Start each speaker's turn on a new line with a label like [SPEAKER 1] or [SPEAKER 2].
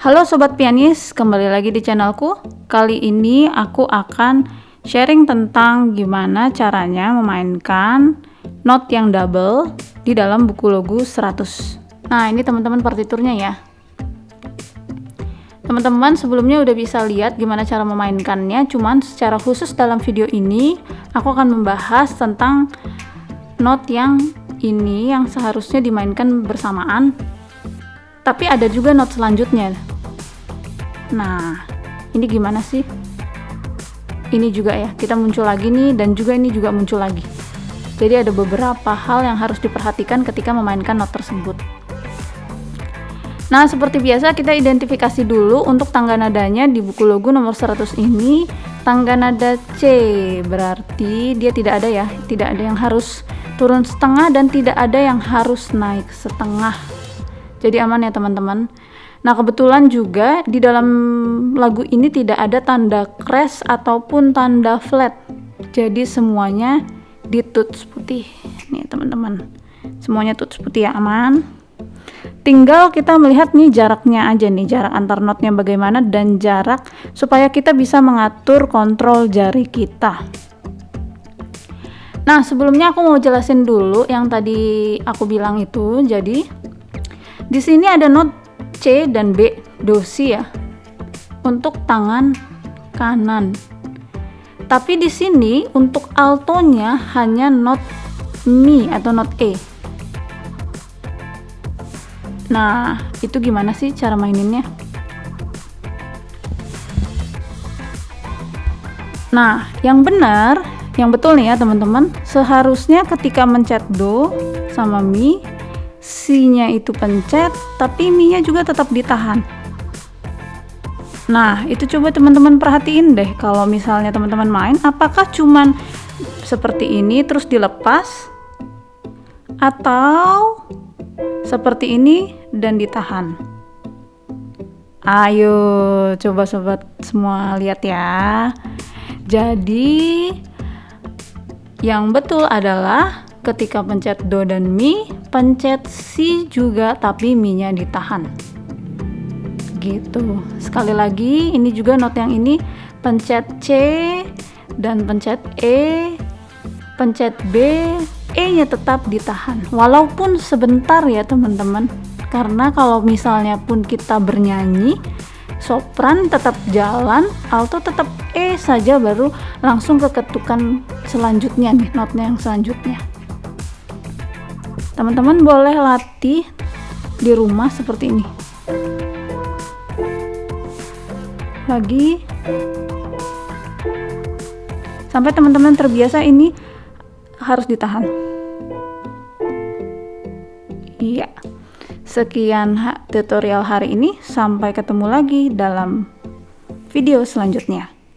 [SPEAKER 1] Halo Sobat Pianis, kembali lagi di channelku. Kali ini aku akan sharing tentang gimana caranya memainkan not yang double di dalam buku logo 100. Nah, ini teman-teman partiturnya ya. Teman-teman sebelumnya udah bisa lihat gimana cara memainkannya, cuman secara khusus dalam video ini aku akan membahas tentang not yang ini yang seharusnya dimainkan bersamaan, tapi ada juga not selanjutnya. Nah, ini gimana sih? Ini juga ya, kita muncul lagi nih, dan juga ini juga muncul lagi. Jadi ada beberapa hal yang harus diperhatikan ketika memainkan not tersebut. Nah, seperti biasa kita identifikasi dulu untuk tangga nadanya di buku logo nomor 100 ini. Tangga nada C, berarti dia tidak ada ya, tidak ada yang harus turun setengah dan tidak ada yang harus naik setengah. Jadi aman ya teman-teman. Nah, kebetulan juga di dalam lagu ini tidak ada tanda crash ataupun tanda flat. Jadi semuanya di tuts putih. Nih teman-teman, semuanya tuts putih ya, aman. Tinggal kita melihat nih jaraknya aja nih, jarak antar notnya bagaimana dan jarak supaya kita bisa mengatur kontrol jari kita. Nah, sebelumnya aku mau jelasin dulu yang tadi aku bilang itu. Jadi di sini ada not C dan B, do si ya, untuk tangan kanan. Tapi di sini untuk altonya hanya not mi atau not E. Nah, itu gimana sih cara maininnya? Nah, yang benar, yang betul nih ya teman-teman, seharusnya ketika mencet do sama mi, si-nya itu pencet, tapi mi-nya juga tetap ditahan. Nah, itu coba teman-teman perhatiin deh, kalau misalnya teman-teman main, apakah cuman seperti ini terus dilepas, atau seperti ini dan ditahan? Ayo, coba sobat semua lihat ya. Jadi, yang betul adalah ketika pencet do dan mi, pencet si juga tapi mi-nya ditahan. Gitu. Sekali lagi, ini juga not yang ini, pencet C dan pencet E, pencet B, E-nya tetap ditahan. Walaupun sebentar ya teman-teman. Karena kalau misalnya pun kita bernyanyi, sopran tetap jalan, alto tetap E saja, baru langsung ke ketukan selanjutnya nih, notnya yang selanjutnya. Teman-teman boleh latih di rumah seperti ini. Lagi. Sampai teman-teman terbiasa ini harus ditahan. Iya. Sekian tutorial hari ini. Sampai ketemu lagi dalam video selanjutnya.